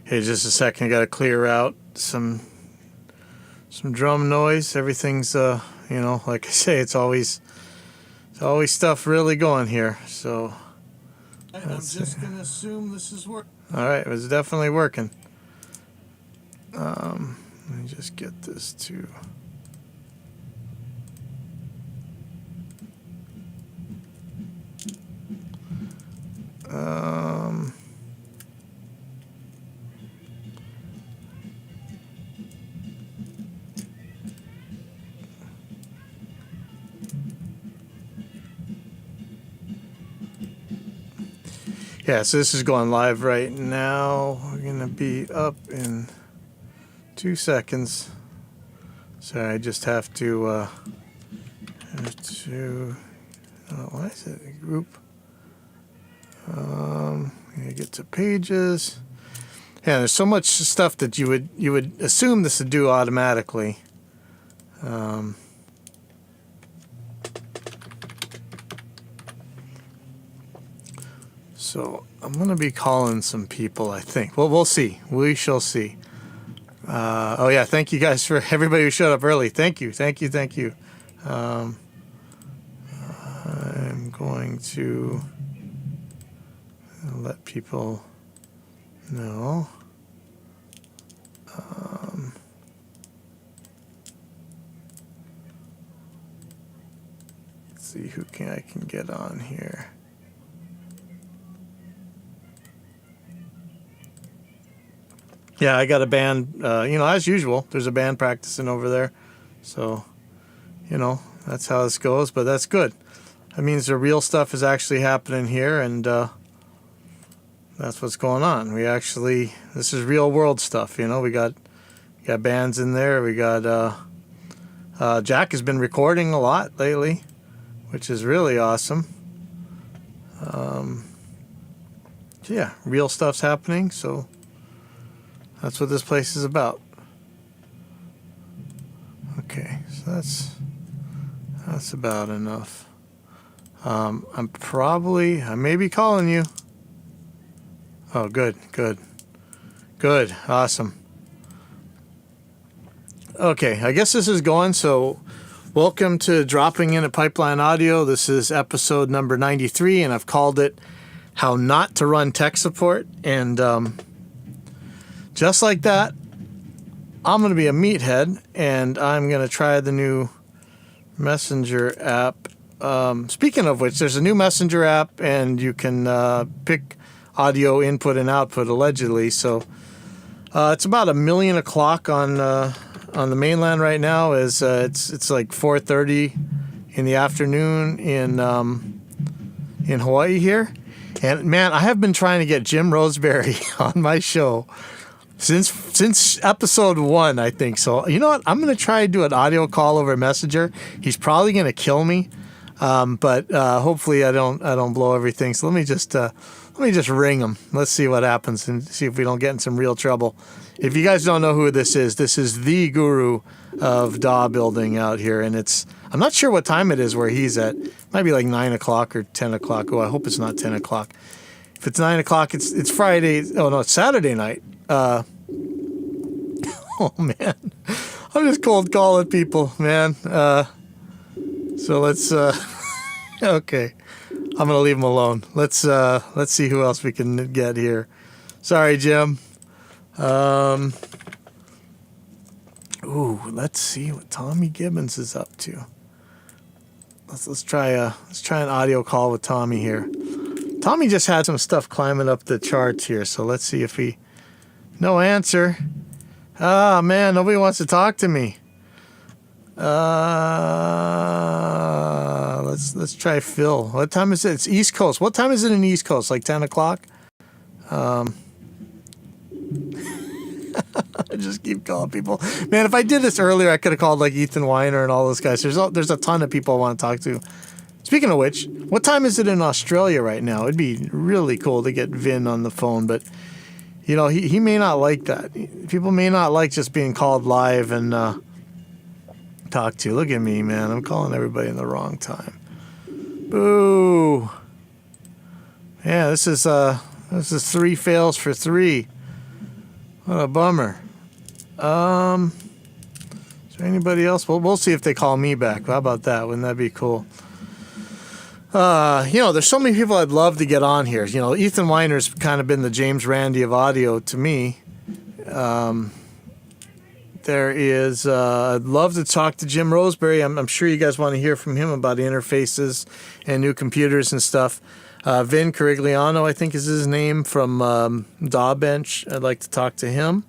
Hey, just a second. I got to clear out some drum noise. Everything's like I say, it's always stuff really going here. So I'm just gonna assume this is working. All right, it's definitely working. Let me just get this to. Yeah, so this is going live right now. We're gonna be up in 2 seconds. Sorry, I just have to why is it a group? I'm gonna get to pages. Yeah, there's so much stuff that you would assume this would do automatically. So I'm gonna be calling some people, I think. Well, we'll see. We shall see. Oh yeah, thank you guys for everybody who showed up early. Thank you. I'm going to let people know. Let's see who I can get on here. Yeah, I got a band, as usual, there's a band practicing over there. So, that's how this goes, but that's good. That means the real stuff is actually happening here, and that's what's going on. This is real world stuff, we got bands in there. We got, Jack has been recording a lot lately, which is really awesome. Yeah, real stuff's happening, so that's what this place is about. Okay, so that's about enough. I may be calling you. Oh, good, awesome. Okay, I guess this is going, so welcome to Dropping In at Pipeline Audio. This is episode number 93, and I've called it How Not to Run Tech Support, and just like that, I'm going to be a meathead, and I'm going to try the new Messenger app. Speaking of which, there's a new Messenger app, and you can pick audio input and output, allegedly. So it's about 1 million o'clock on the mainland right now. It's like 4:30 in the afternoon in Hawaii here. And man, I have been trying to get Jim Roseberry on my show since episode 1, I think. So you know what? I'm going to try to do an audio call over Messenger. He's probably going to kill me, but hopefully I don't blow everything. So let me just ring him. Let's see what happens and see if we don't get in some real trouble. If you guys don't know who this is the guru of DAW building out here, and I'm not sure what time it is where he's at. It might be like 9 o'clock or 10 o'clock. Oh, I hope it's not 10 o'clock. If it's 9 o'clock, it's Friday. Oh no, it's Saturday night. Oh man, I'm just cold calling people, man. So let's okay. I'm gonna leave him alone. Let's see who else we can get here. Sorry, Jim. Let's see what Tommy Gibbons is up to. Let's try an audio call with Tommy here. Tommy just had some stuff climbing up the charts here, so let's see if no answer. Ah, man, nobody wants to talk to me. Let's try Phil. What time is it? It's East Coast. What time is it in East Coast? Like 10 o'clock? I just keep calling people. Man, if I did this earlier, I could have called like Ethan Weiner and all those guys. There's a ton of people I want to talk to. Speaking of which, what time is it in Australia right now? It'd be really cool to get Vin on the phone, but he may not like that. People may not like just being called live and talk to. Look at me, man. I'm calling everybody in the wrong time. Boo. Yeah, this is 3 fails for 3. What a bummer. Is there anybody else? Well, we'll see if they call me back. How about that? Wouldn't that be cool? There's so many people I'd love to get on here. Ethan Weiner's kind of been the James Randi of audio to me. I'd love to talk to Jim Roseberry. I'm sure you guys want to hear from him about interfaces and new computers and stuff. Vin Carigliano, I think is his name, from Dawbench. I'd like to talk to him.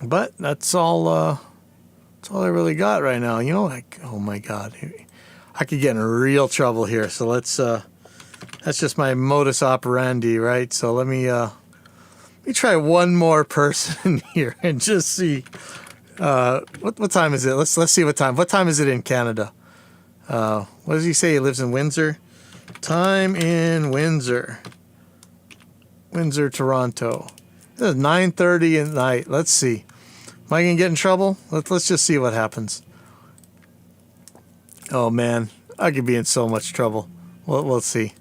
But that's all I really got right now. Oh my God, I could get in real trouble here. So let's, that's just my modus operandi, right? So let me try one more person here and just see, what time is it? Let's see what time is it in Canada? What does he say? He lives in Windsor. Time in Windsor, Toronto. It is 9:30 at night. Let's see. Am I going to get in trouble? Let's just see what happens. Oh, man. I could be in so much trouble. We'll see.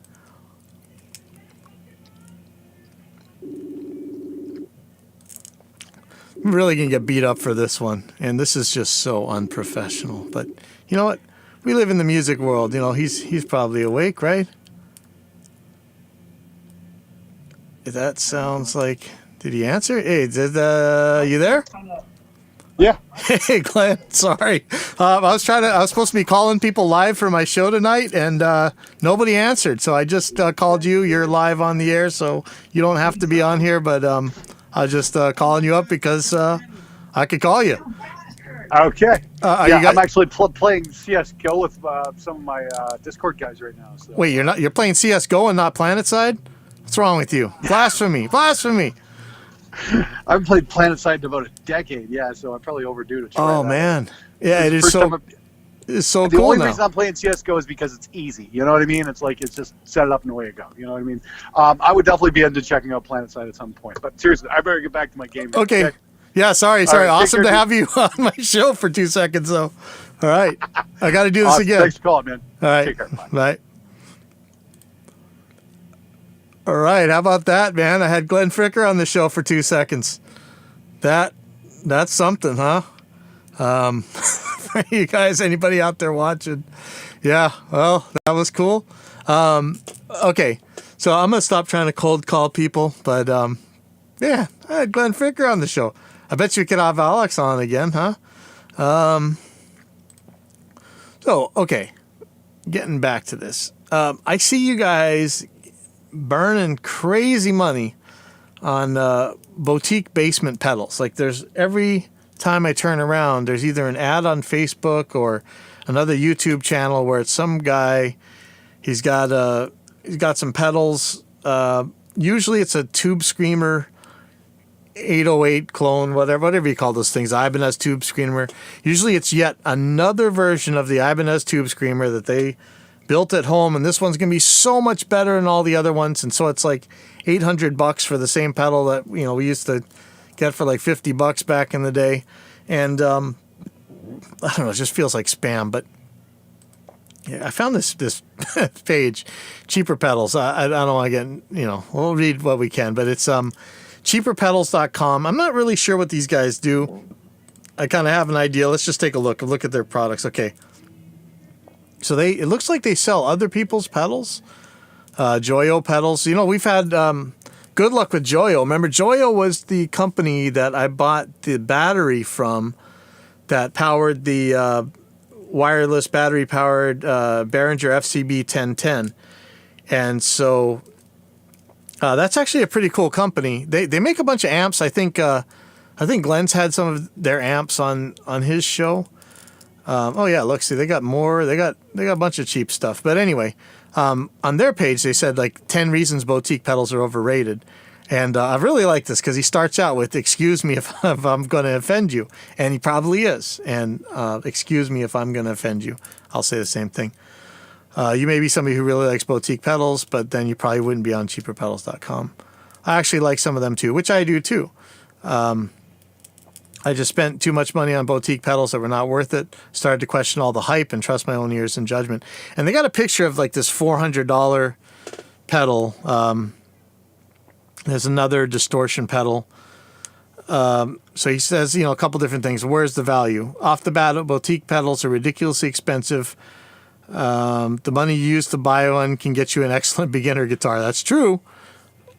I'm really going to get beat up for this one. And this is just so unprofessional. But you know what? We live in the music world. He's probably awake, right? That sounds like... Did he answer? Hey, you there? Yeah. Hey, Glenn. Sorry. I was supposed to be calling people live for my show tonight, and nobody answered. So I just called you. You're live on the air, so you don't have to be on here. But I was just calling you up because I could call you. Okay. I'm actually playing CS:GO with some of my Discord guys right now. So. Wait, you're playing CS:GO and not PlanetSide? What's wrong with you? Blasphemy! Blasphemy! I've played PlanetSide in about a decade, so I'm probably overdue to try that. Man. Yeah, it's so cool now. The only reason I'm playing CS:GO is because it's easy. You know what I mean? It's like, it's just set it up and away you go. You know what I mean? I would definitely be into checking out PlanetSide at some point. But seriously, I better get back to my game. Okay. Yeah, sorry. Right, awesome to have you on my show for 2 seconds, though. All right. I got to do this Awesome. again. Thanks for calling, man. All right. Take care. Bye. All right. How about that, man? I had Glenn Fricker on the show for 2 seconds. That's something, huh? For you guys, anybody out there watching? Yeah, well, that was cool. Okay, so I'm going to stop trying to cold call people, but I had Glenn Fricker on the show. I bet you could have Alex on again, huh? So, okay, getting back to this. I see you guys burning crazy money on boutique basement pedals. Like, there's every time I turn around, there's either an ad on Facebook or another YouTube channel where it's some guy. He's got some pedals. Usually it's a Tube Screamer 808 clone, whatever you call those things, Ibanez Tube Screamer. Usually it's yet another version of the Ibanez Tube Screamer that they built at home, and this one's going to be so much better than all the other ones. And so it's like $800 for the same pedal that we used to get for like $50 back in the day. And I don't know, it just feels like spam. But yeah, I found this page, Cheaper Pedals. I don't want to get, we'll read what we can, but it's cheaperpedals.com. I'm not really sure what these guys do. I kind of have an idea. Let's just take a look at their products. Okay. So it looks like they sell other people's pedals, Joyo pedals. We've had good luck with Joyo. Remember, Joyo was the company that I bought the battery from that powered the wireless battery-powered Behringer FCB 1010. And so that's actually a pretty cool company. They make a bunch of amps. I think Glenn's had some of their amps on his show. Look, see, they got more. They got a bunch of cheap stuff. But anyway, on their page, they said like 10 reasons boutique pedals are overrated. And I really like this because he starts out with, excuse me if I'm going to offend you. And he probably is. And excuse me if I'm going to offend you. I'll say the same thing. You may be somebody who really likes boutique pedals, but then you probably wouldn't be on cheaperpedals.com. I actually like some of them too, which I do too. I just spent too much money on boutique pedals that were not worth it. Started to question all the hype and trust my own ears and judgment. And they got a picture of like this $400 pedal. There's another distortion pedal. So he says, a couple different things. Where's the value? Off the bat, boutique pedals are ridiculously expensive. The money you use to buy one can get you an excellent beginner guitar. That's true.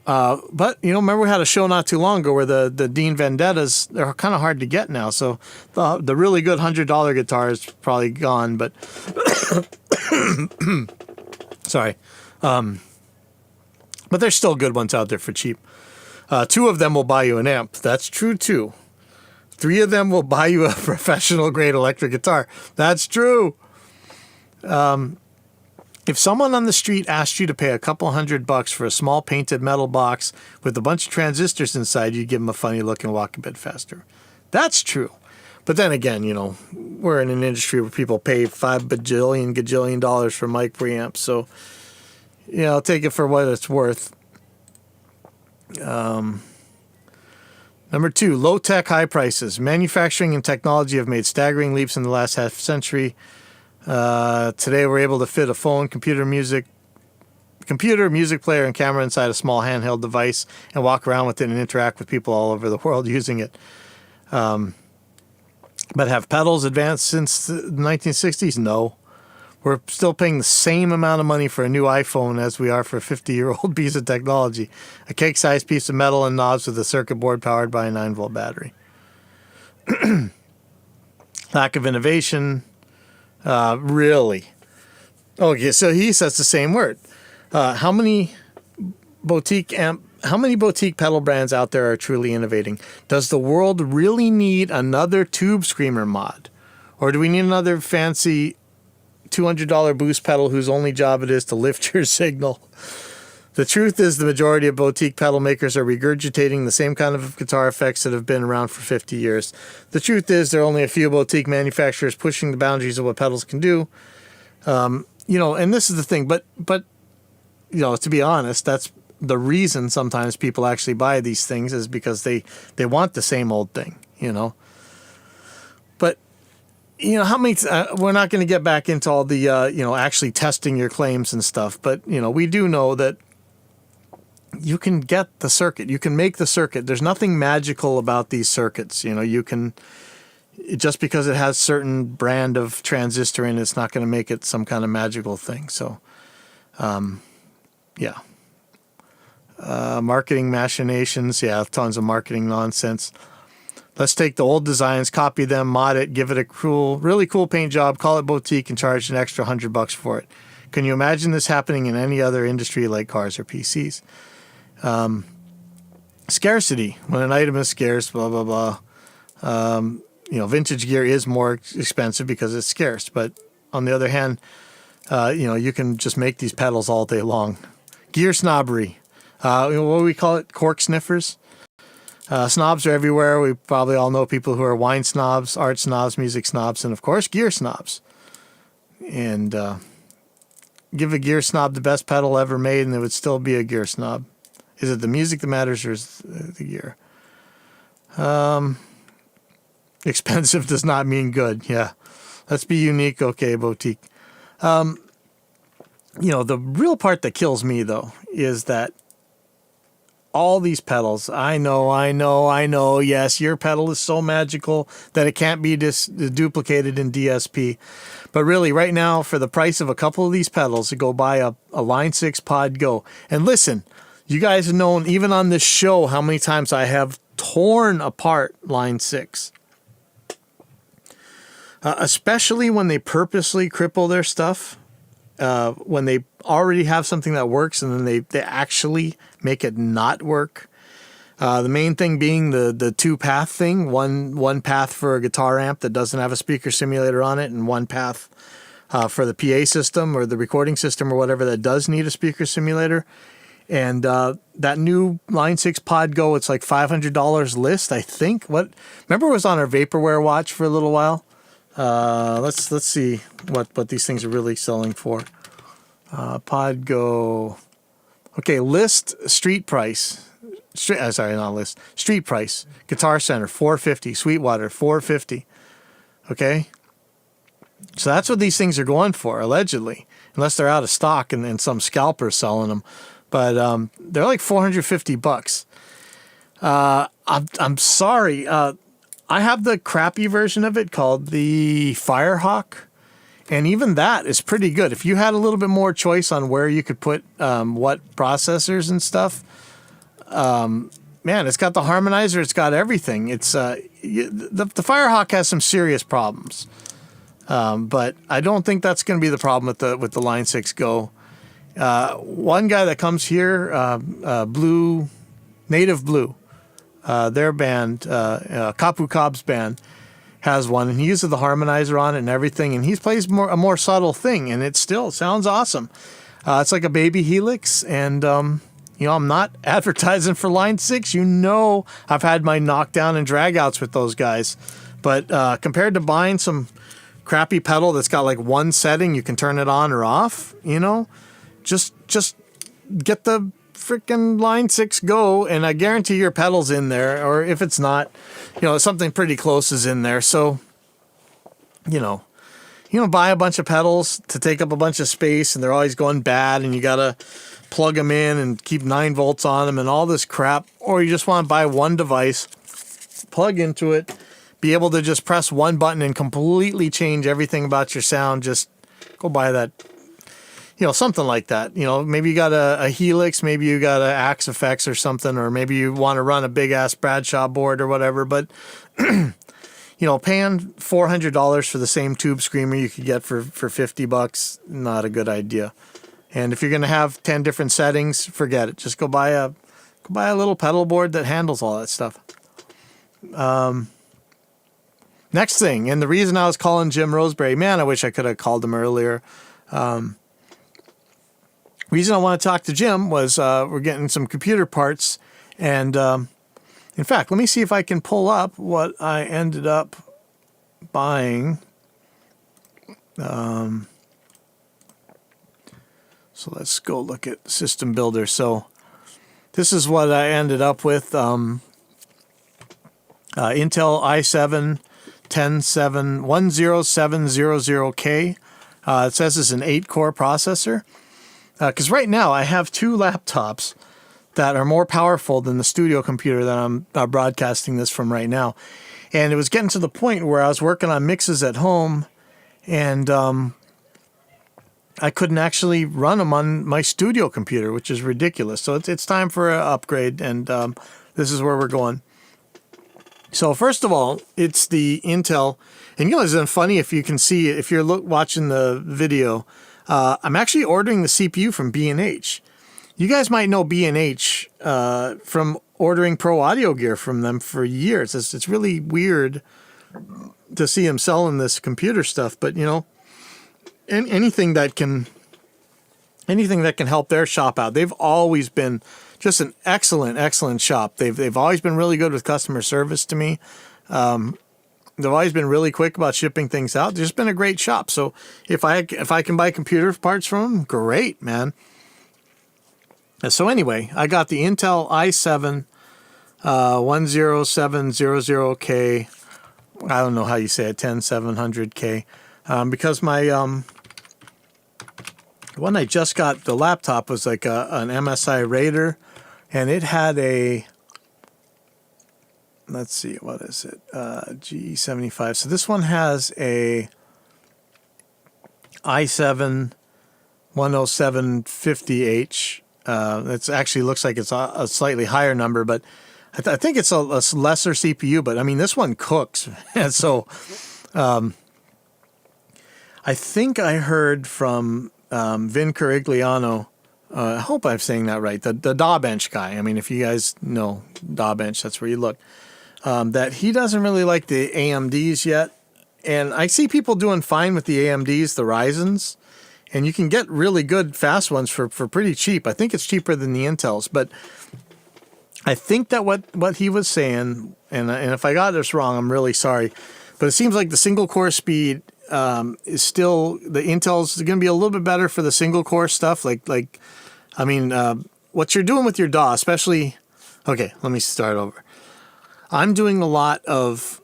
But, remember we had a show not too long ago where the Dean Vendettas, they're kind of hard to get now. So the really good $100 guitar is probably gone. But, sorry. But there's still good ones out there for cheap. 2 of them will buy you an amp. That's true, too. 3 of them will buy you a professional-grade electric guitar. That's true. If someone on the street asked you to pay a couple $100 for a small painted metal box with a bunch of transistors inside, you'd give them a funny look and walk a bit faster. That's true. But then again, we're in an industry where people pay $5 bajillion for mic preamps. So, I'll take it for what it's worth. Number 2, low-tech, high prices. Manufacturing and technology have made staggering leaps in the last half century. Today we're able to fit a phone, computer, music player, and camera inside a small handheld device and walk around with it and interact with people all over the world using it. But have pedals advanced since the 1960s? No. We're still paying the same amount of money for a new iPhone as we are for a 50-year-old piece of technology. A cake-sized piece of metal and knobs with a circuit board powered by a 9-volt battery. Lack of innovation. Really? Okay, so he says the same word. How many boutique pedal brands out there are truly innovating? Does the world really need another Tube Screamer mod? Or do we need another fancy $200 boost pedal whose only job it is to lift your signal? The truth is the majority of boutique pedal makers are regurgitating the same kind of guitar effects that have been around for 50 years. The truth is there are only a few boutique manufacturers pushing the boundaries of what pedals can do. And this is the thing, but to be honest, that's the reason sometimes people actually buy these things is because they want the same old thing, But how many? We're not going to get back into all the actually testing your claims and stuff, but we do know that you can get the circuit. You can make the circuit. There's nothing magical about these circuits. You can, just because it has certain brand of transistor in it, it's not going to make it some kind of magical thing. So, yeah. Marketing machinations. Yeah, tons of marketing nonsense. Let's take the old designs, copy them, mod it, give it a really cool paint job, call it boutique, and charge an extra $100 for it. Can you imagine this happening in any other industry like cars or PCs? Scarcity. When an item is scarce, blah, blah, blah. Vintage gear is more expensive because it's scarce. But on the other hand, you can just make these pedals all day long. Gear snobbery. What do we call it? Cork sniffers. Snobs are everywhere. We probably all know people who are wine snobs, art snobs, music snobs, and of course, gear snobs. And give a gear snob the best pedal ever made, and it would still be a gear snob. Is it the music that matters, or is it the gear? Expensive does not mean good. Yeah. Let's be unique. Okay, boutique. The real part that kills me, though, is that all these pedals, I know, yes, your pedal is so magical that it can't be duplicated in DSP. But really, right now, for the price of a couple of these pedals, to go buy a Line 6 Pod Go. And listen, you guys have known, even on this show, how many times I have torn apart Line 6. Especially when they purposely cripple their stuff. When they already have something that works and then they actually make it not work. The main thing being the 2-path thing, one path for a guitar amp that doesn't have a speaker simulator on it, and one path for the PA system or the recording system or whatever that does need a speaker simulator. And that new Line 6 Pod Go, it's like $500 list, I think. Remember it was on our Vaporware watch for a little while? Let's see what these things are really selling for. Pod Go. Okay, list street price. Street price. Guitar Center $450. Sweetwater $450. Okay, so that's what these things are going for allegedly, unless they're out of stock and some scalper's selling them. but they're like $450. I'm sorry. I have the crappy version of it called the Firehawk, and even that is pretty good. If you had a little bit more choice on where you could put what processors and stuff, man, it's got the harmonizer, it's got everything. It's the Firehawk has some serious problems, but I don't think that's going to be the problem with the Line 6 Go. One guy that comes here, Native Blue, their band, Kapu Cobb's band, has one, and he uses the harmonizer on it and everything, and he plays a more subtle thing, and it still sounds awesome. It's like a baby Helix, and I'm not advertising for Line 6. I've had my knockdown and dragouts with those guys, but compared to buying some crappy pedal that's got like one setting, you can turn it on or off, just get the freaking Line 6 Go, and I guarantee your pedal's in there, or if it's not, something pretty close is in there. So, buy a bunch of pedals to take up a bunch of space, and they're always going bad, and you gotta plug them in and keep 9 volts on them and all this crap. Or you just want to buy one device, plug into it, be able to just press one button and completely change everything about your sound. Just go buy that. Something like that. Maybe you got a Helix, maybe you got a Axe Effects or something, or maybe you want to run a big ass Bradshaw board or whatever. But, paying $400 for the same tube screamer you could get for $50, not a good idea. And if you're going to have 10 different settings, forget it. Just go buy a little pedal board that handles all that stuff. Next thing, and the reason I was calling Jim Roseberry, man, I wish I could have called him earlier. Reason I want to talk to Jim was we're getting some computer parts, and in fact, let me see if I can pull up what I ended up buying. So let's go look at System Builder. So this is what I ended up with. Intel i7 10700K. It says it's an 8-core processor. Because right now I have 2 laptops that are more powerful than the studio computer that I'm broadcasting this from right now. And it was getting to the point where I was working on mixes at home, and I couldn't actually run them on my studio computer, which is ridiculous. So it's time for an upgrade, and this is where we're going. So first of all, it's the Intel. And it's funny if you can see, if you're watching the video, I'm actually ordering the CPU from B&H. You guys might know B&H from ordering pro audio gear from them for years. It's really weird to see them selling this computer stuff, but anything that can help their shop out. They've always been just an excellent shop. They've always been really good with customer service to me. They've always been really quick about shipping things out. They've just been a great shop. So if I can buy computer parts from them, great, man. So anyway, I got the Intel i7 10700K. I don't know how you say it, 10700K. Because my the one I just got, the laptop, was like an MSI Raider, and it had a, let's see, what is it? G75. So this one has a i7 10750H. It actually looks like it's a slightly higher number, but I think it's a lesser CPU. But I mean, this one cooks. And so I think I heard from Vin Carigliano. I hope I'm saying that right. The DawBench guy. I mean, if you guys know DawBench, that's where you look. That he doesn't really like the AMDs yet. And I see people doing fine with the AMDs, the Ryzens. And you can get really good fast ones for pretty cheap. I think it's cheaper than the Intels. But I think that what he was saying, and if I got this wrong, I'm really sorry. But it seems like the single core speed is still, the Intels are going to be a little bit better for the single core stuff. What you're doing with your DAW, especially, okay, let me start over. I'm doing a lot of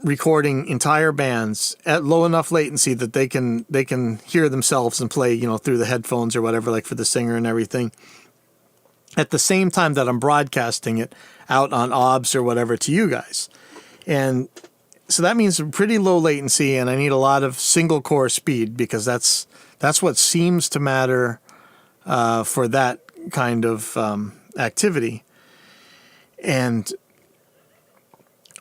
recording entire bands at low enough latency that they can hear themselves and play, through the headphones or whatever, like for the singer and everything. at the same time that I'm broadcasting it out on OBS or whatever to you guys. And so that means pretty low latency, and I need a lot of single core speed because that's what seems to matter for that kind of activity. And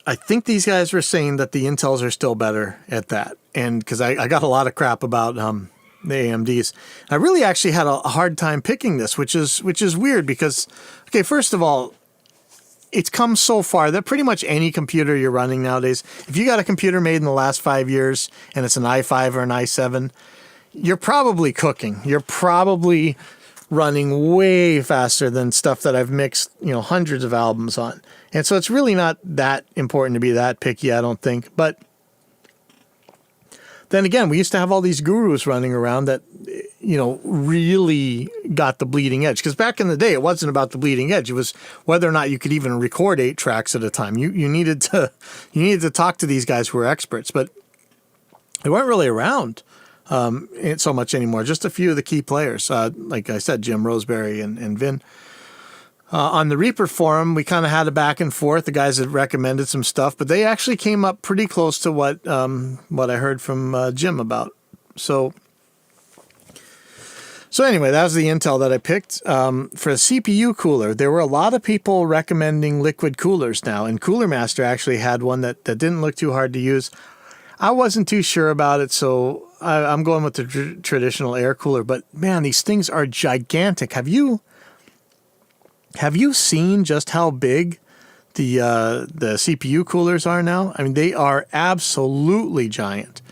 I think these guys were saying that the Intels are still better at that. And because I got a lot of crap about the AMDs. I really actually had a hard time picking this, which is weird because, okay, first of all, it's come so far that pretty much any computer you're running nowadays, if you got a computer made in the last 5 years and it's an i5 or an i7, you're probably cooking. You're probably running way faster than stuff that I've mixed, hundreds of albums on. And so it's really not that important to be that picky, I don't think. But then again, we used to have all these gurus running around that, really got the bleeding edge. Because back in the day, it wasn't about the bleeding edge. It was whether or not you could even record 8 tracks at a time. You needed to talk to these guys who were experts, but they weren't really around so much anymore. Just a few of the key players, like I said, Jim Roseberry and Vin. On the Reaper forum, we kind of had a back and forth. The guys had recommended some stuff, but they actually came up pretty close to what I heard from Jim about. So anyway, that was the Intel that I picked. For a CPU cooler, there were a lot of people recommending liquid coolers now, and Cooler Master actually had one that didn't look too hard to use. I wasn't too sure about it, so I'm going with the traditional air cooler. But man, these things are gigantic. Have you seen just how big the CPU coolers are now? I mean, they are absolutely giant.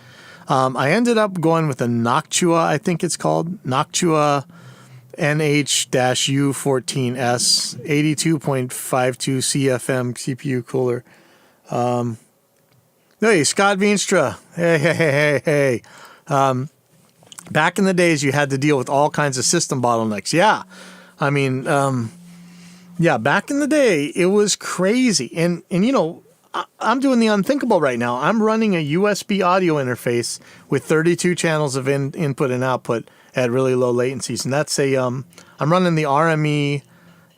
I ended up going with a Noctua, I think it's called, Noctua NH-U14S 82.52 CFM CPU cooler. Hey, Scott Veenstra. Hey. Back in the days, you had to deal with all kinds of system bottlenecks. Yeah. I mean, back in the day, it was crazy. And I'm doing the unthinkable right now. I'm running a USB audio interface with 32 channels of input and output at really low latencies. And that's I'm running the RME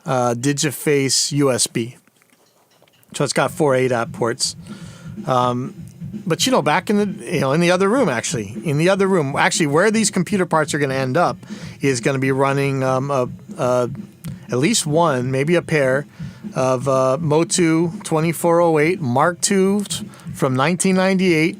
Digiface USB. So it's got 4 ADAT ports. But back in the in the other room, actually where these computer parts are going to end up is going to be running at least one, maybe a pair of Motu 2408 Mark II from 1998.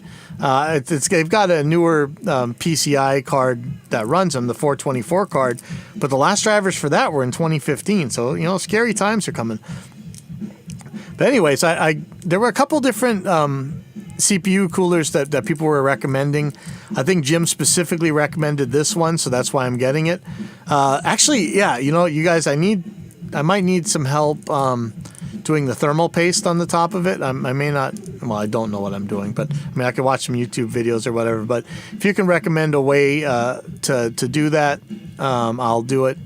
They've got a newer PCI card that runs them, the 424 card, but the last drivers for that were in 2015. So scary times are coming. But anyways, there were a couple different CPU coolers that people were recommending. I think Jim specifically recommended this one, so that's why I'm getting it. Actually, yeah, you guys, I might need some help doing the thermal paste on the top of it. I may not, I don't know what I'm doing, but I could watch some YouTube videos or whatever. But if you can recommend a way to do that, I'll do it.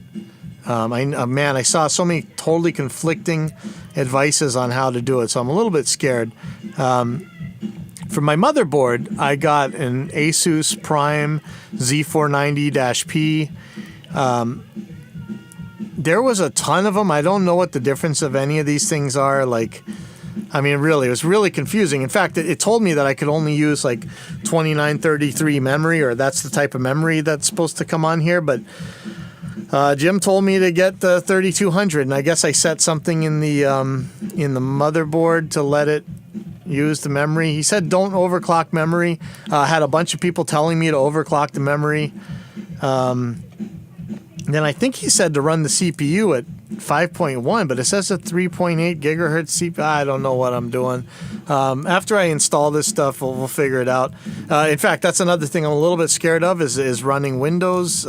I saw so many totally conflicting advices on how to do it, so I'm a little bit scared. For my motherboard, I got an Asus Prime Z490-P. There was a ton of them. I don't know what the difference of any of these things are. Really, it was really confusing. In fact, it told me that I could only use 2933 memory, or that's the type of memory that's supposed to come on here. But Jim told me to get the 3200, and I guess I set something in the motherboard to let it use the memory. He said don't overclock memory. Had a bunch of people telling me to overclock the memory. Then I think he said to run the CPU at 5.1, but it says a 3.8 gigahertz CPU. I don't know what I'm doing. After I install this stuff, we'll figure it out. In fact, that's another thing I'm a little bit scared of is running Windows.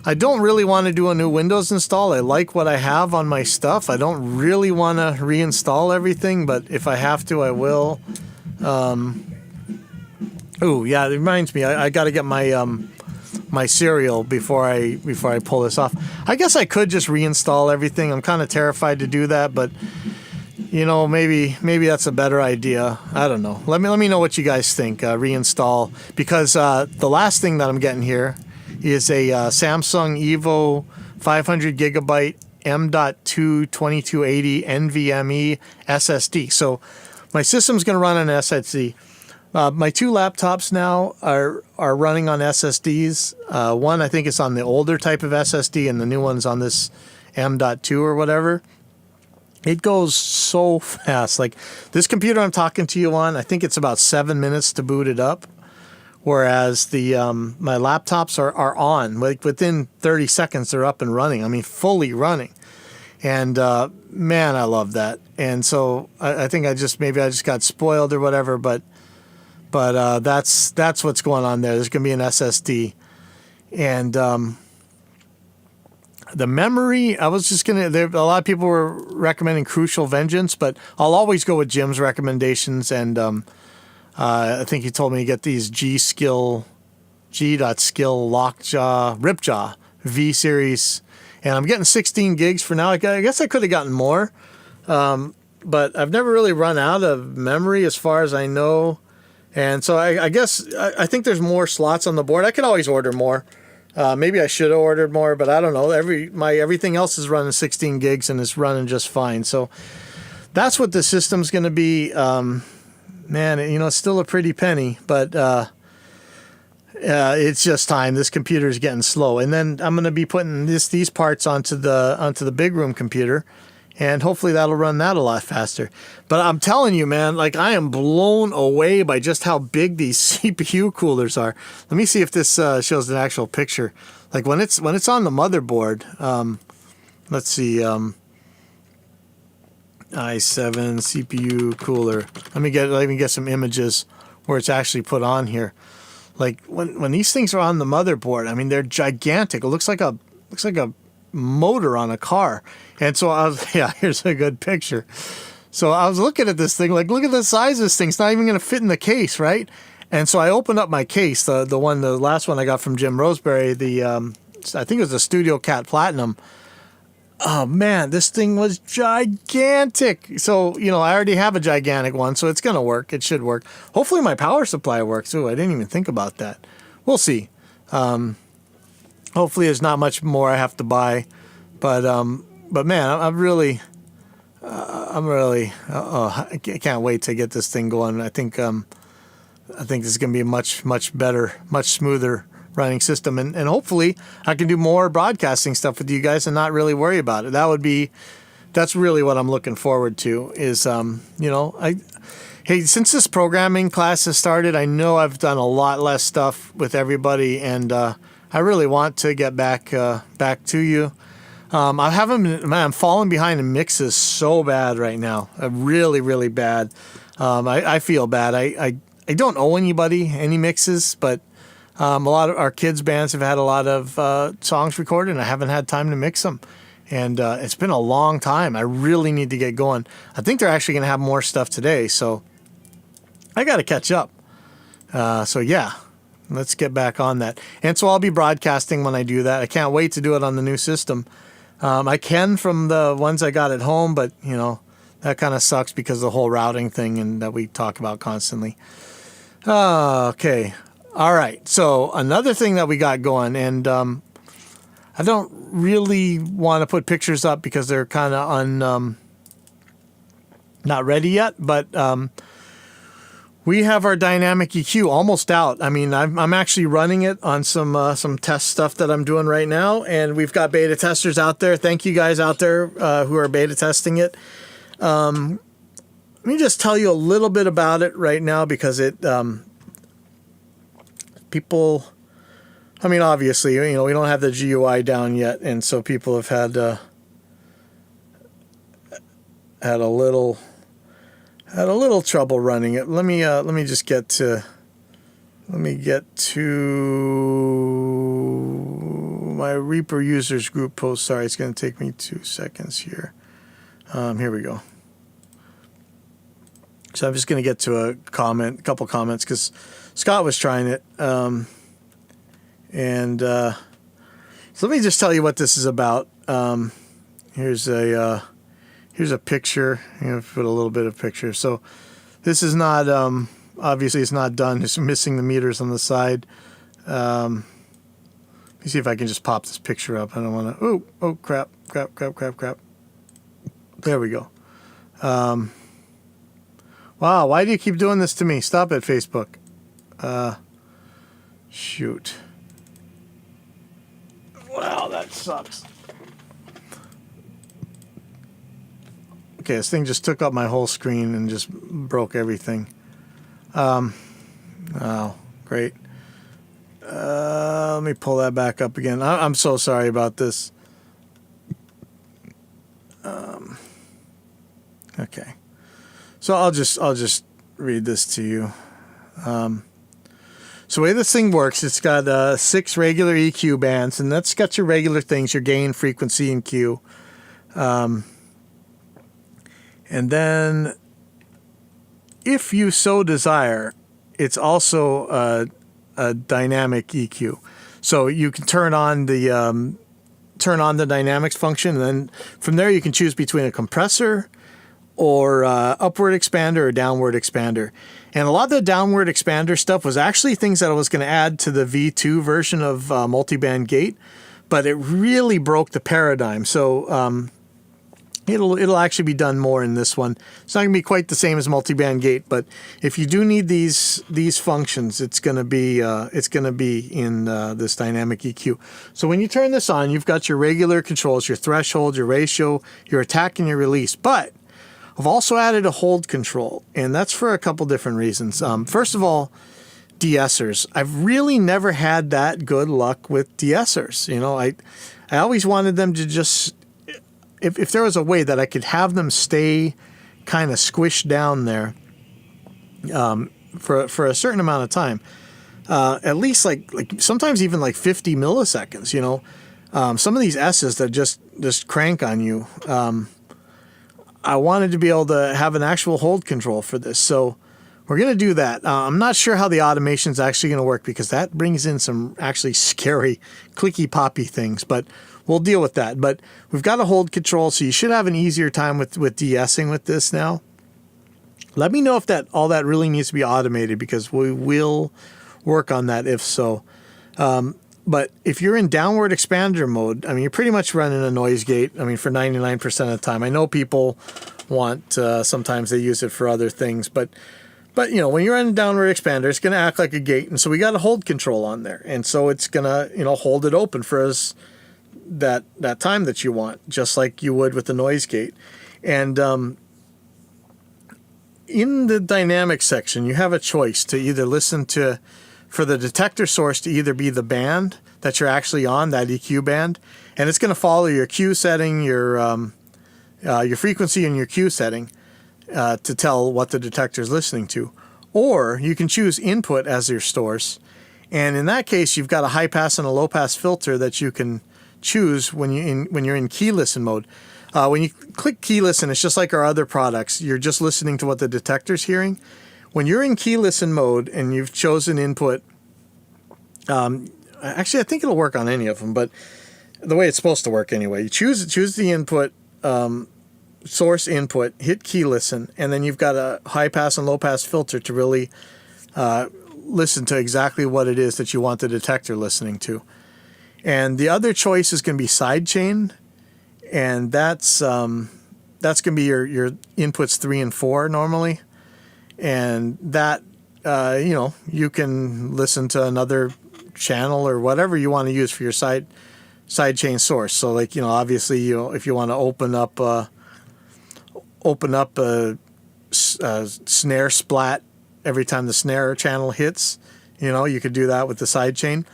I don't really want to do a new Windows install. I like what I have on my stuff. I don't really want to reinstall everything, but if I have to, I will. It reminds me. I got to get my serial before I pull this off. I guess I could just reinstall everything. I'm kind of terrified to do that, but maybe that's a better idea. I don't know. Let me know what you guys think. Reinstall, because the last thing that I'm getting here is a Samsung Evo 500 gigabyte M.2 2280 NVMe SSD. So my system's going to run on SSD. My two laptops now are running on SSDs. One, I think, is on the older type of SSD, and the new one's on this M.2 or whatever. It goes so fast. Like this computer I'm talking to you on, I think it's about 7 minutes to boot it up. Whereas the my laptops are on. Like within 30 seconds, they're up and running. I mean, fully running. And man, I love that. And so I think I just got spoiled or whatever. But that's what's going on there. There's going to be an SSD, and the memory. I was just gonna. A lot of people were recommending Crucial Vengeance, but I'll always go with Jim's recommendations. And I think he told me to get these G.Skill Lockjaw Ripjaw V series, and I'm getting 16 gigs for now. I guess I could have gotten more, but I've never really run out of memory as far as I know. And so I guess I think there's more slots on the board. I could always order more. Maybe I should have ordered more, but I don't know. Everything else is running 16 gigs and it's running just fine. So that's what the system's going to be. Man, it's still a pretty penny, but it's just time. This computer is getting slow, and then I'm going to be putting these parts onto the big room computer. And hopefully that'll run that a lot faster. But I'm telling you, man, like I am blown away by just how big these CPU coolers are. Let me see if this shows an actual picture. Like when it's on the motherboard. Let's see. i7 CPU cooler. Let me get some images where it's actually put on here. Like when these things are on the motherboard, I mean they're gigantic. It looks like a motor on a car. And so here's a good picture. So I was looking at this thing, like, look at the size of this thing. It's not even going to fit in the case, right? And so I opened up my case, the last one I got from Jim Roseberry, I think it was the Studio Cat Platinum. Oh man, this thing was gigantic. So, I already have a gigantic one, so it's going to work. It should work. Hopefully my power supply works too. I didn't even think about that. We'll see. Hopefully there's not much more I have to buy, but man, I can't wait to get this thing going. I think this is going to be a much better, much smoother running system, and hopefully I can do more broadcasting stuff with you guys and not really worry about it. That's really what I'm looking forward to. Is since this programming class has started, I know I've done a lot less stuff with everybody, and I really want to get back to you. I haven't been, man, I'm falling behind in mixes so bad right now. Really, really bad. I feel bad. I don't owe anybody any mixes, but a lot of our kids' bands have had a lot of songs recorded, and I haven't had time to mix them. And it's been a long time. I really need to get going. I think they're actually going to have more stuff today, so I got to catch up. So yeah. Let's get back on that. And so I'll be broadcasting when I do that. I can't wait to do it on the new system. I can from the ones I got at home, but, that kind of sucks because of the whole routing thing and that we talk about constantly. Okay. All right. So another thing that we got going, and I don't really want to put pictures up because they're kind of not ready yet, but we have our dynamic EQ almost out. I mean, I'm actually running it on some test stuff that I'm doing right now, and we've got beta testers out there. Thank you guys out there who are beta testing it. Let me just tell you a little bit about it right now because people. I mean, obviously, we don't have the GUI down yet, and so people have had a little trouble running it. Let me get to my Reaper users group post. Sorry, it's going to take me 2 seconds here. Here we go. So I'm just going to get to a couple comments because Scott was trying it. So let me just tell you what this is about. Here's a picture. Put a little bit of picture. So this is not, obviously it's not done. It's missing the meters on the side. Let me me see if I can just pop this picture up. I don't want to. Oh, crap. There we go. Wow, why do you keep doing this to me? Stop it, Facebook. Shoot. Wow, that sucks. Okay, this thing just took up my whole screen and just broke everything. Oh, great. Let me pull that back up again. I'm so sorry about this. Okay. So I'll just read this to you. So the way this thing works, it's got 6 regular EQ bands, and that's got your regular things, your gain, frequency, and Q. And then, if you so desire, it's also a dynamic EQ. So you can turn on the dynamics function, and then from there you can choose between a compressor or upward expander or downward expander. And a lot of the downward expander stuff was actually things that I was going to add to the V2 version of multiband gate, but it really broke the paradigm. So it'll actually be done more in this one. It's not going to be quite the same as multiband gate, but if you do need these functions, it's going to be in this dynamic EQ. So when you turn this on, you've got your regular controls, your threshold, your ratio, your attack, and your release. But I've also added a hold control, and that's for a couple different reasons. First of all, de-essers. I've really never had that good luck with de-essers. You know, I always wanted them to just, if there was a way that I could have them stay kind of squished down there for a certain amount of time, at least like sometimes even like 50 milliseconds. You know, some of these S's that just crank on you. I wanted to be able to have an actual hold control for this. So we're going to do that. I'm not sure how the automation is actually going to work because that brings in some actually scary clicky poppy things, but we'll deal with that. But we've got a hold control, so you should have an easier time with de-essing with this now. Let me know if all that really needs to be automated, because we will work on that if so. But if you're in downward expander mode, I mean, you're pretty much running a noise gate. I mean, for 99% of the time. I know people want, sometimes they use it for other things, but you know, when you're in downward expander, it's going to act like a gate. And so we got a hold control on there. And so it's going to, you know, hold it open for us that time that you want, just like you would with the noise gate. And in the dynamic section, you have a choice to either listen to, for the detector source to either be the band that you're actually on, that EQ band, and it's going to follow your Q setting, your frequency and your Q setting to tell what the detector is listening to. Or you can choose input as your source, and in that case, you've got a high pass and a low pass filter that you can choose when you're in key listen mode. When you click key listen, it's just like our other products. You're just listening to what the detector's hearing. When you're in key listen mode and you've chosen input, actually I think it'll work on any of them, but the way it's supposed to work anyway, you choose the input, source input, hit key listen, and then you've got a high pass and low pass filter to really listen to exactly what it is that you want the detector listening to. And the other choice is going to be sidechain, and that's going to be your inputs 3 and 4 normally. And that, you know, you can listen to another channel or whatever you want to use for your sidechain source. So, like, you know, obviously, you know, if you want to open up a snare splat every time the snare channel hits, you know, you could do that with the sidechain.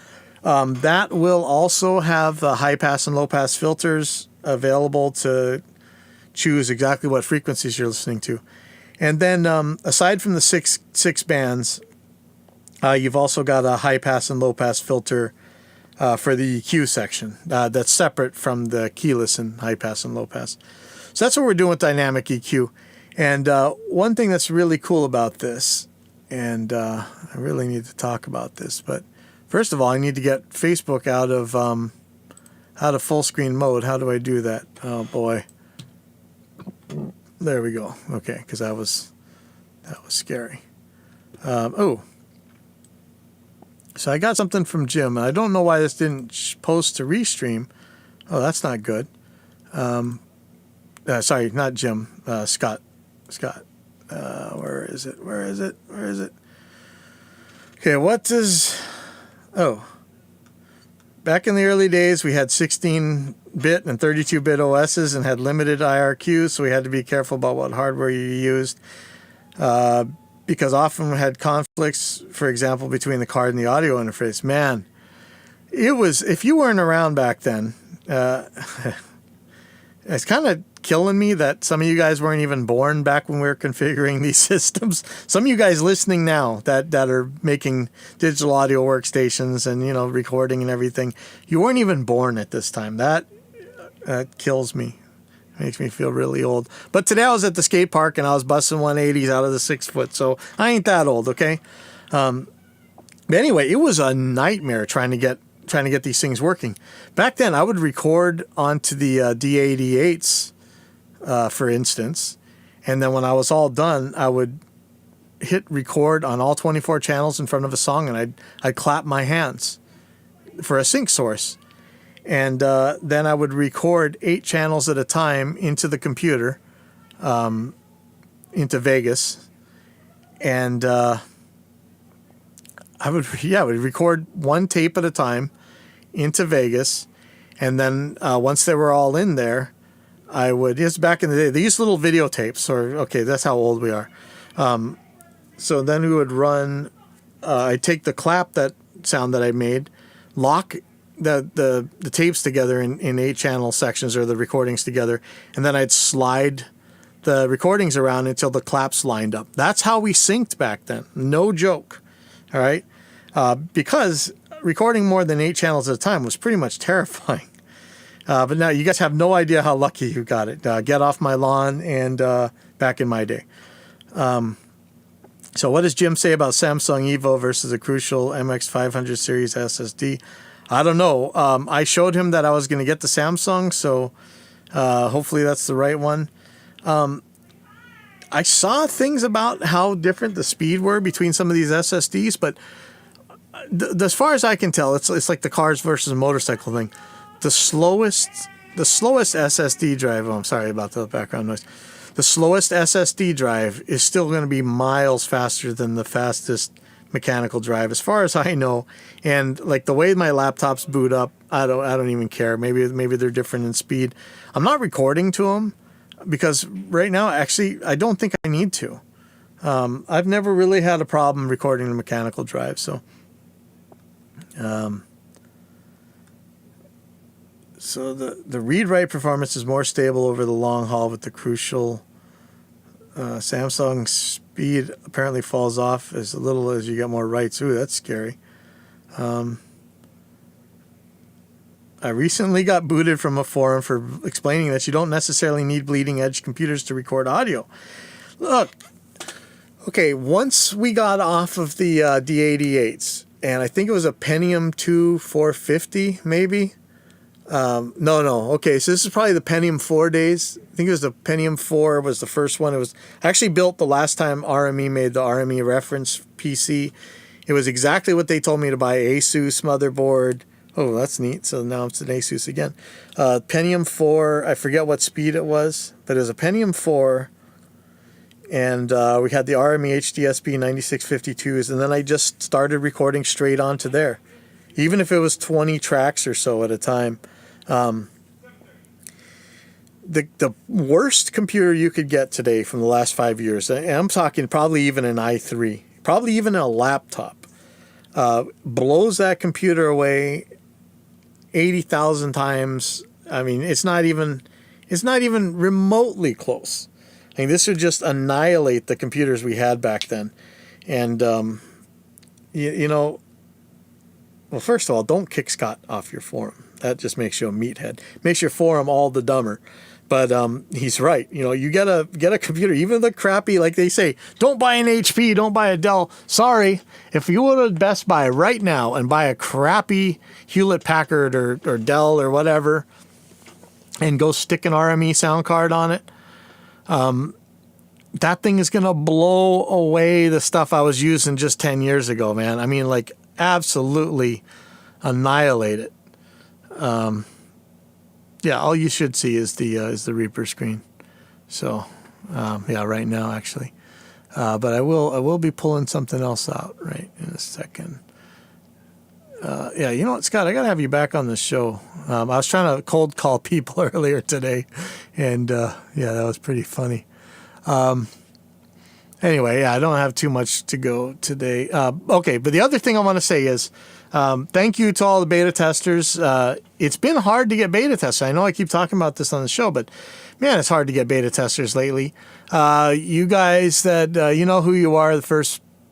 That will also have the high pass and low pass filters available to choose exactly what frequencies you're listening to. And then aside from the six bands, you've also got a high pass and low pass filter for the EQ section that's separate from the key listen high pass and low pass. So that's what we're doing with dynamic EQ. And one thing that's really cool about this, and I really need to talk about this, but first of all, I need to get Facebook out of full screen mode. How do I do that? Oh boy. There we go. Okay, because that was scary. So I got something from Jim. I don't know why this didn't post to Restream. Oh, that's not good. Sorry, not Jim. Scott. Where is it? Okay, what does... Oh. Back in the early days, we had 16-bit and 32-bit OSs and had limited IRQs, so we had to be careful about what hardware you used. Because often we had conflicts, for example, between the card and the audio interface. Man, it was... If you weren't around back then... It's kind of killing me that some of you guys weren't even born back when we were configuring these systems. Some of you guys listening now that are making digital audio workstations and, recording and everything, you weren't even born at this time. That kills me. Makes me feel really old. But today I was at the skate park and I was busting 180s out of the 6 foot, so I ain't that old, okay? But anyway, it was a nightmare trying to get these things working. Back then, I would record onto the D88s, for instance, and then when I was all done, I would hit record on all 24 channels in front of a song, and I'd clap my hands for a sync source. And then I would record 8 channels at a time into the computer, into Vegas, and I would record one tape at a time into Vegas, and then once they were all in there, I would... It's back in the day. They used little videotapes, that's how old we are. So then we would run... I'd take the clap sound that I made, lock the tapes together in 8-channel sections, or the recordings together, and then I'd slide the recordings around until the claps lined up. That's how we synced back then. No joke. All right? Because recording more than 8 channels at a time was pretty much terrifying. But now you guys have no idea how lucky you got it. Get off my lawn and back in my day. So what does Jim say about Samsung Evo versus a Crucial MX500 series SSD? I don't know. I showed him that I was going to get the Samsung, so hopefully that's the right one. I saw things about how different the speed were between some of these SSDs, but as far as I can tell, it's like the cars versus motorcycle thing. The slowest SSD drive... Oh, I'm sorry about the background noise. The slowest SSD drive is still going to be miles faster than the fastest mechanical drive, as far as I know. And like the way my laptops boot up, I don't even care. Maybe they're different in speed. I'm not recording to them because right now, actually, I don't think I need to. I've never really had a problem recording the mechanical drive, so... So the read-write performance is more stable over the long haul with the Crucial. Samsung speed apparently falls off as little as you get more writes. Ooh, that's scary. I recently got booted from a forum for explaining that you don't necessarily need bleeding-edge computers to record audio. Look, okay, once we got off of the D88s, and I think it was a Pentium 2 450, maybe. No. Okay, so this is probably the Pentium 4 days. I think it was the Pentium 4 was the first one. It was actually built the last time RME made the RME reference PC. It was exactly what they told me to buy, Asus motherboard. Oh, that's neat. So now it's an Asus again. Pentium 4, I forget what speed it was, but it was a Pentium 4. And we had the RME HDSP 9652s, and then I just started recording straight onto there, even if it was 20 tracks or so at a time. The worst computer you could get today from the last 5 years, and I'm talking probably even an i3, probably even a laptop, blows that computer away 80,000 times. I mean, it's not even remotely close. I mean, this would just annihilate the computers we had back then. And, well, first of all, don't kick Scott off your forum. That just makes you a meathead. Makes your forum all the dumber. But he's right. You get a computer, even the crappy, like they say, don't buy an HP, don't buy a Dell. Sorry, if you go to Best Buy right now and buy a crappy Hewlett Packard or Dell or whatever, and go stick an RME sound card on it, that thing is going to blow away the stuff I was using just 10 years ago, man. I mean, like, absolutely annihilate it. Yeah, all you should see is the Reaper screen. So, yeah, right now actually. But I will be pulling something else out right in a second. Yeah, you know what, Scott? I gotta have you back on the show. I was trying to cold call people earlier today, and yeah, that was pretty funny. Anyway, yeah, I don't have too much to go today. Okay, but the other thing I want to say is thank you to all the beta testers. It's been hard to get beta testers. I know I keep talking about this on the show, but man, it's hard to get beta testers lately. You guys that you know who you are, the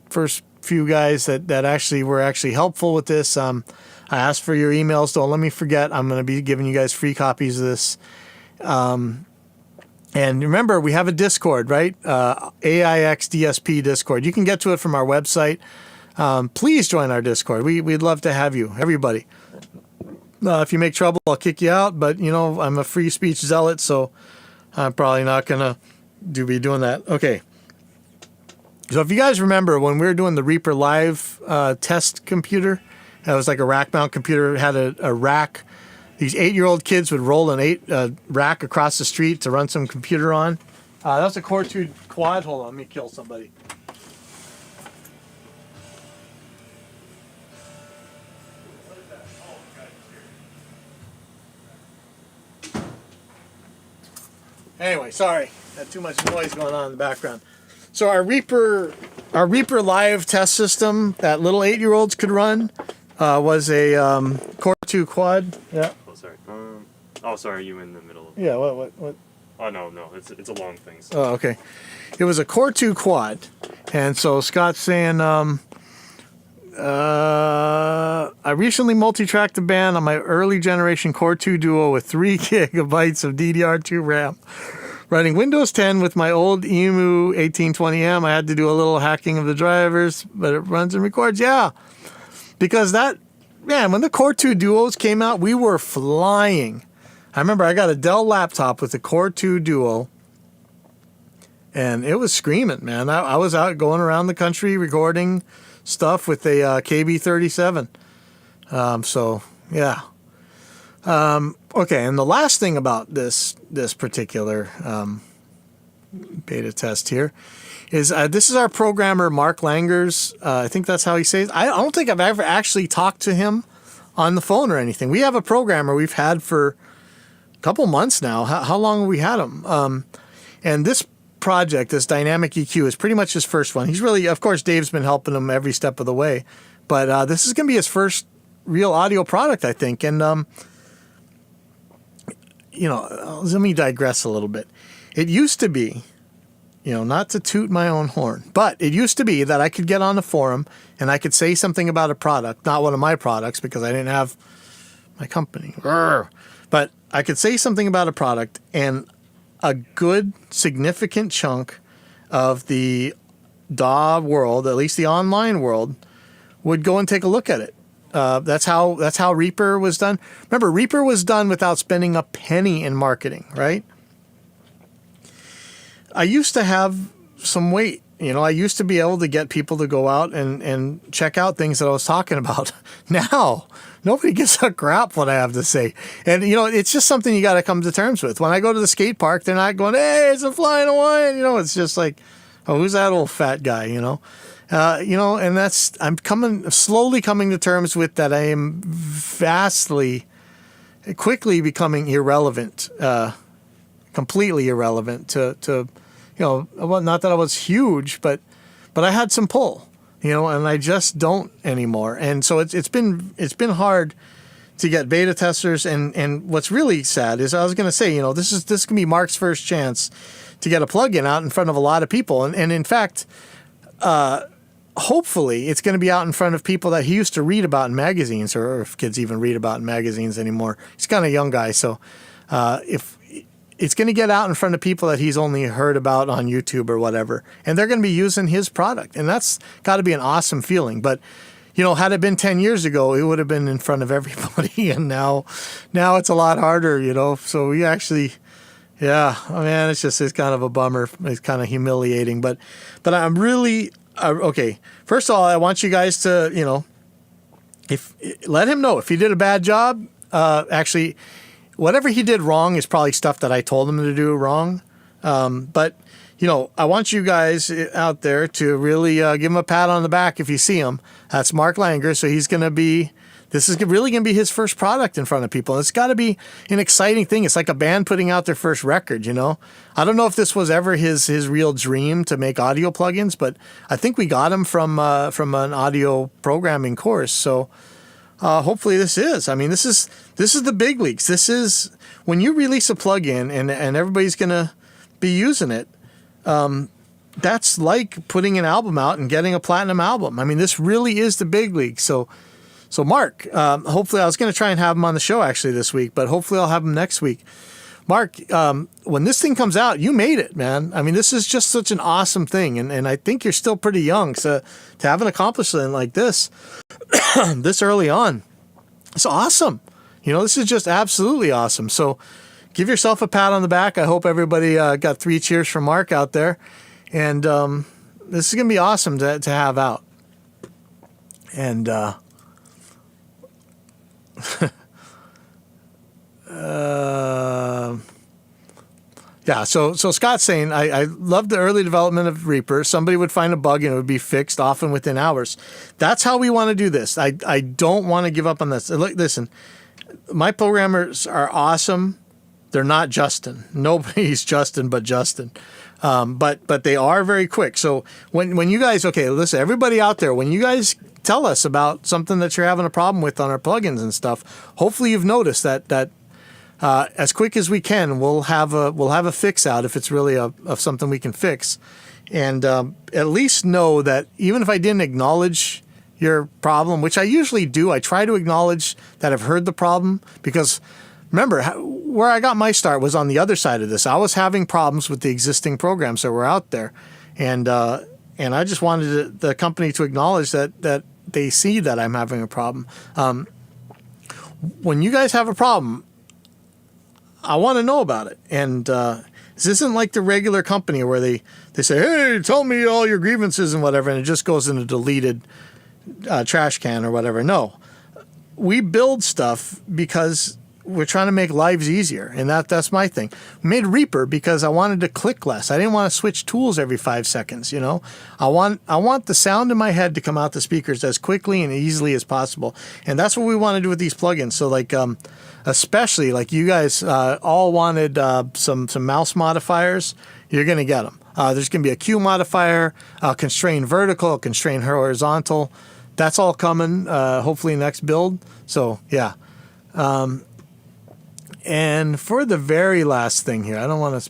first few guys that actually were helpful with this. I asked for your emails. Don't let me forget. I'm going to be giving you guys free copies of this. And remember, we have a Discord, right? AIX DSP Discord. You can get to it from our website. Please join our Discord. We'd love to have you, everybody. If you make trouble, I'll kick you out. But, you know, I'm a free speech zealot, so I'm probably not going to be doing that. Okay. So if you guys remember when we were doing the Reaper Live test computer, that was like a rack mount computer. It had a rack. These 8-year-old kids would roll an rack across the street to run some computer on. That was a Core 2 quad. Hold on, let me kill somebody. Anyway, sorry. Had too much noise going on in the background. So our Reaper Live test system that little 8-year-olds could run was a Core 2 quad. Yeah. Oh, sorry. Oh, sorry. You in the middle of? Yeah. What? Oh no. It's a long thing. So. Oh, okay. It was a Core 2 quad, and so Scott's saying, I recently multi-tracked the band on my early generation Core 2 Duo with 3 gigabytes of DDR2 RAM. Running Windows 10 with my old EMU 1820M, I had to do a little hacking of the drivers, but it runs and records. Yeah, because when the Core 2 Duos came out, we were flying. I remember I got a Dell laptop with the Core 2 Duo, and it was screaming, man. I was out going around the country recording stuff with a KB37. So, yeah. Okay, and the last thing about this particular beta test here is this is our programmer Mark Langers. I think that's how he says it. I don't think I've ever actually talked to him on the phone or anything. We have a programmer we've had for a couple months now. How long have we had him? And this project, this dynamic EQ, is pretty much his first one. He's really, of course, Dave's been helping him every step of the way, but this is going to be his first real audio product, I think. And you know, let me digress a little bit. It used to be, you know, not to toot my own horn, but it used to be that I could get on a forum and I could say something about a product, not one of my products because I didn't have my company, but I could say something about a product and a good significant chunk of the DAW world, at least the online world, would go and take a look at it. That's how Reaper was done. Remember, Reaper was done without spending a penny in marketing, right? I used to have some weight. You know, I used to be able to get people to go out and check out things that I was talking about. Now, nobody gives a crap what I have to say. And, you know, it's just something you got to come to terms with. When I go to the skate park, they're not going, hey, it's a flying Hawaiian. You know, it's just like, oh, who's that old fat guy, you know? You know, and I'm slowly coming to terms with that. I am quickly becoming irrelevant, completely irrelevant to, you know, well, not that I was huge, but I had some pull, you know, and I just don't anymore. And so it's been hard to get beta testers. And what's really sad is I was going to say, you know, this can be Mark's first chance to get a plugin out in front of a lot of people. And in fact, hopefully it's going to be out in front of people that he used to read about in magazines, or if kids even read about in magazines anymore. He's kind of a young guy, so if it's going to get out in front of people that he's only heard about on YouTube or whatever, and they're going to be using his product, and that's got to be an awesome feeling. But you know, had it been 10 years ago, it would have been in front of everybody, and now it's a lot harder, you know. So we actually, yeah, oh man, it's kind of a bummer. It's kind of humiliating, but I'm really. Okay, first of all, I want you guys to, you know, let him know if he did a bad job. Actually, whatever he did wrong is probably stuff that I told him to do wrong. But I want you guys out there to really give him a pat on the back if you see him. That's Mark Langer. So this is really going to be his first product in front of people. And it's got to be an exciting thing. It's like a band putting out their first record, I don't know if this was ever his real dream to make audio plugins, but I think we got him from an audio programming course. So hopefully this is. I mean, this is the big leagues. This is when you release a plugin and everybody's going to be using it. That's like putting an album out and getting a platinum album. I mean, this really is the big league. So Mark, hopefully I was going to try and have him on the show actually this week, but hopefully I'll have him next week. Mark, when this thing comes out, you made it, man. I mean, this is just such an awesome thing. And I think you're still pretty young. So to have an accomplishment like this, this early on, it's awesome. This is just absolutely awesome. So give yourself a pat on the back. I hope everybody got 3 cheers from Mark out there. And this is going to be awesome to have out. And yeah, so Scott's saying, I love the early development of Reaper. Somebody would find a bug and it would be fixed often within hours. That's how we want to do this. I don't want to give up on this. Look, listen, my programmers are awesome. They're not Justin. Nobody's Justin but Justin. But they are very quick. So when you guys, okay, listen, everybody out there, when you guys tell us about something that you're having a problem with on our plugins and stuff, hopefully you've noticed that as quick as we can, we'll have a fix out if it's really of something we can fix. And at least know that even if I didn't acknowledge your problem, which I usually do, I try to acknowledge that I've heard the problem, because remember, where I got my start was on the other side of this. I was having problems with the existing programs that were out there. And I just wanted the company to acknowledge that they see that I'm having a problem. When you guys have a problem, I want to know about it. And this isn't like the regular company where they say, hey, tell me all your grievances and whatever, and it just goes in a deleted trash can or whatever. No, we build stuff because we're trying to make lives easier, and that's my thing. We made Reaper because I wanted to click less. I didn't want to switch tools every 5 seconds. I want the sound in my head to come out the speakers as quickly and easily as possible, and that's what we want to do with these plugins. So like especially like you guys all wanted some mouse modifiers. You're gonna get them. There's gonna be a Q modifier, constrain vertical, constrain horizontal. That's all coming hopefully next build. So yeah. And for the very last thing here, I don't want to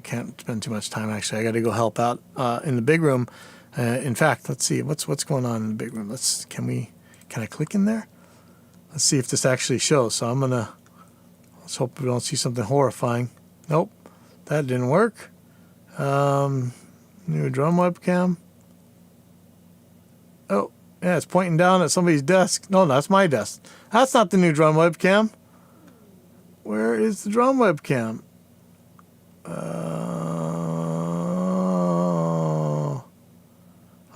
can't spend too much time. Actually, I got to go help out in the big room. In fact, let's see what's going on in the big room. Can I click in there? Let's see if this actually shows. So let's hope we don't see something horrifying. Nope, that didn't work. New drum webcam. Oh, yeah, it's pointing down at somebody's desk. No, that's my desk. That's not the new drum webcam. Where is the drum webcam? I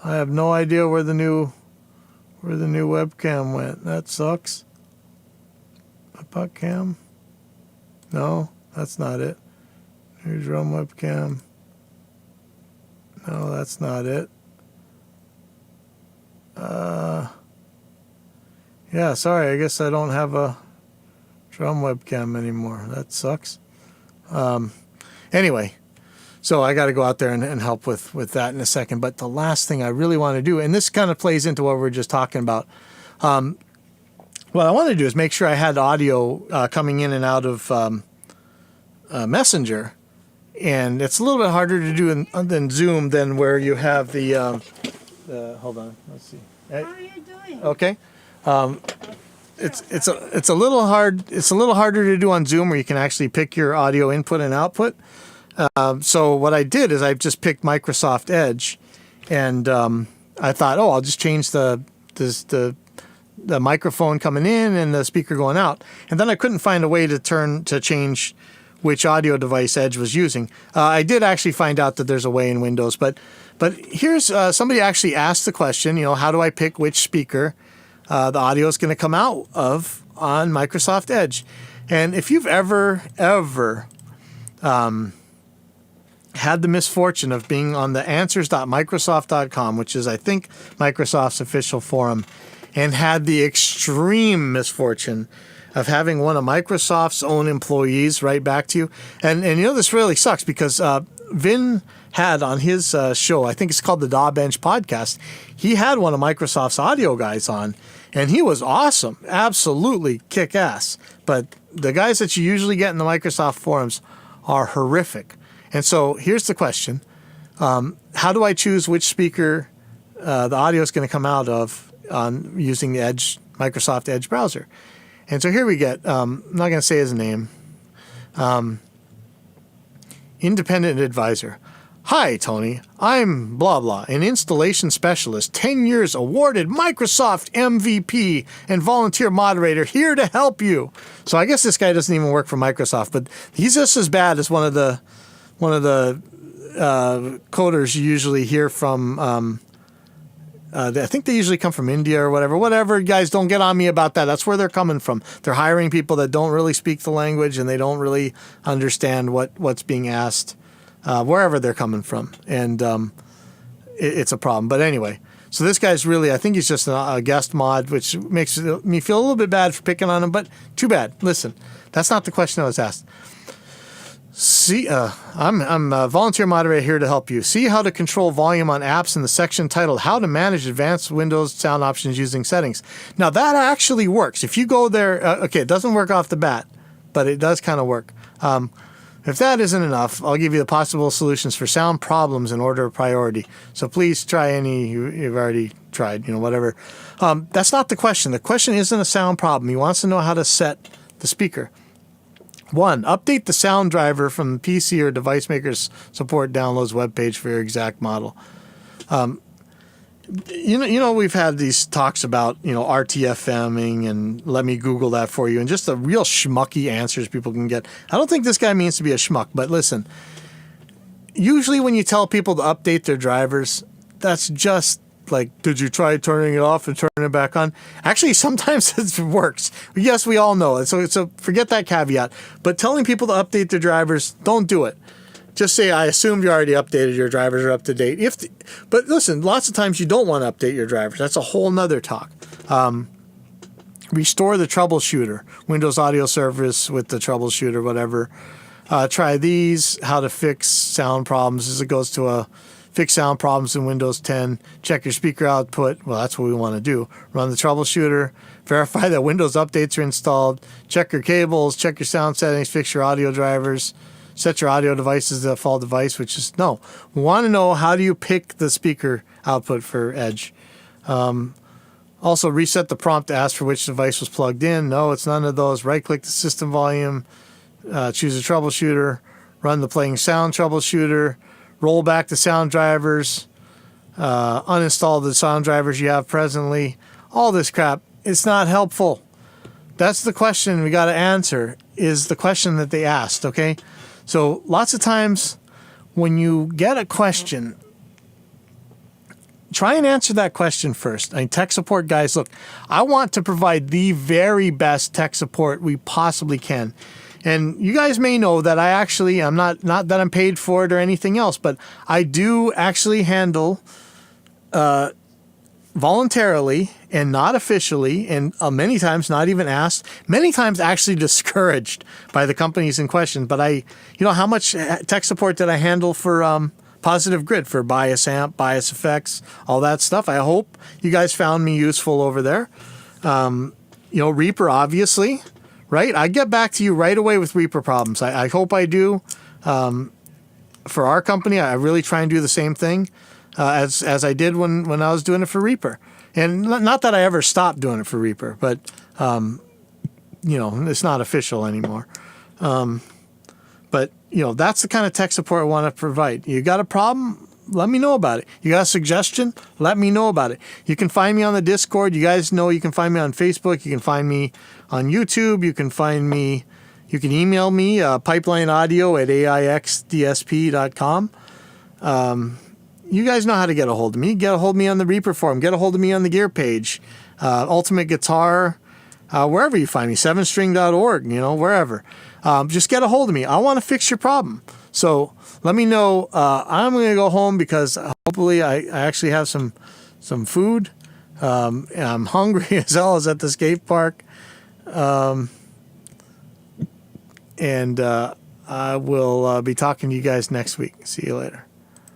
have no idea where the new webcam went. That sucks. A puck cam? No, that's not it. New drum webcam. No, that's not it. Yeah, sorry, I guess I don't have a drum webcam anymore. That sucks. Anyway, so I got to go out there and help with that in a second. But the last thing I really want to do, and this kind of plays into what we were just talking about, what I want to do is make sure I had audio coming in and out of Messenger. And it's a little bit harder to do than Zoom than where you have the hold on, let's see. How are you doing? Okay. It's a little hard. It's a little harder to do on Zoom where you can actually pick your audio input and output. So what I did is I just picked Microsoft Edge, and I thought, I'll just change the microphone coming in and the speaker going out, and then I couldn't find a way to change which audio device Edge was using. I did actually find out that there's a way in Windows, but here's somebody actually asked the question, how do I pick which speaker the audio is going to come out of on Microsoft Edge. And if you've ever had the misfortune of being on the answers.microsoft.com, which is, I think, Microsoft's official forum, and had the extreme misfortune of having one of Microsoft's own employees write back to you. And this really sucks because Vin had on his show, I think it's called the Daw Bench podcast, he had one of Microsoft's audio guys on, and he was awesome, absolutely kick-ass. But the guys that you usually get in the Microsoft forums are horrific. And so here's the question. How do I choose which speaker the audio is going to come out of on using the Microsoft Edge browser? And so here we get, I'm not going to say his name, independent advisor. Hi, Tony. I'm blah, blah, an installation specialist, 10 years awarded Microsoft MVP and volunteer moderator here to help you. So I guess this guy doesn't even work for Microsoft, but he's just as bad as one of the coders you usually hear from. I think they usually come from India or whatever. Whatever, guys, don't get on me about that. That's where they're coming from. They're hiring people that don't really speak the language and they don't really understand what's being asked, wherever they're coming from. And it's a problem. But anyway, so this guy's really, I think he's just a guest mod, which makes me feel a little bit bad for picking on him, but too bad. Listen, that's not the question I was asked. See, I'm a volunteer moderator here to help you. See how to control volume on apps in the section titled How to Manage Advanced Windows Sound Options Using Settings. Now, that actually works. If you go there, okay, it doesn't work off the bat, but it does kind of work. If that isn't enough, I'll give you the possible solutions for sound problems in order of priority. So please try any you've already tried, whatever. That's not the question. The question isn't a sound problem. He wants to know how to set the speaker. 1. Update the sound driver from the PC or device maker's support downloads webpage for your exact model. We've had these talks about, RTFMing and let me Google that for you and just the real schmucky answers people can get. I don't think this guy means to be a schmuck, but listen, usually when you tell people to update their drivers, that's just like, did you try turning it off and turning it back on? Actually, sometimes it works. Yes, we all know it. So forget that caveat. But telling people to update their drivers, don't do it. Just say, I assumed you already updated your drivers are up to date. But listen, lots of times you don't want to update your drivers. That's a whole nother talk. Restore the troubleshooter. Windows Audio Service with the troubleshooter, whatever. Try these. How to fix sound problems as it goes to a fix sound problems in Windows 10. Check your speaker output. Well, that's what we want to do. Run the troubleshooter. Verify that Windows updates are installed. Check your cables. Check your sound settings. Fix your audio drivers. Set your audio device as the default device, which is no. We want to know, how do you pick the speaker output for Edge? Also, reset the prompt to ask for which device was plugged in. No, it's none of those. Right-click the system volume. Choose a troubleshooter. Run the playing sound troubleshooter. Roll back the sound drivers, uninstall the sound drivers you have presently. All this crap, it's not helpful. That's the question we got to answer, is the question that they asked, okay? So lots of times when you get a question, try and answer that question first. Tech support guys, look, I want to provide the very best tech support we possibly can. And you guys may know that I'm not that I'm paid for it or anything else, but I do actually handle voluntarily and not officially, and many times not even asked, many times actually discouraged by the companies in question. But how much tech support did I handle for Positive Grid, for bias amp, bias effects, all that stuff? I hope you guys found me useful over there. Reaper, obviously. Right? I get back to you right away with Reaper problems. I hope I do. For our company, I really try and do the same thing as I did when I was doing it for Reaper. And not that I ever stopped doing it for Reaper, but, it's not official anymore. But that's the kind of tech support I want to provide. You got a problem? Let me know about it. You got a suggestion? Let me know about it. You can find me on the Discord. You guys know you can find me on Facebook. You can find me on YouTube. You can email me, pipelineaudio@aixdsp.com. you guys know how to get a hold of me. Get a hold of me on the Reaper forum. Get a hold of me on the gear page. Ultimate Guitar, wherever you find me, 7string.org, wherever. Just get a hold of me. I want to fix your problem. So let me know. I'm going to go home because hopefully I actually have some food. I'm hungry as hell as at the skate park. And I will be talking to you guys next week. See you later.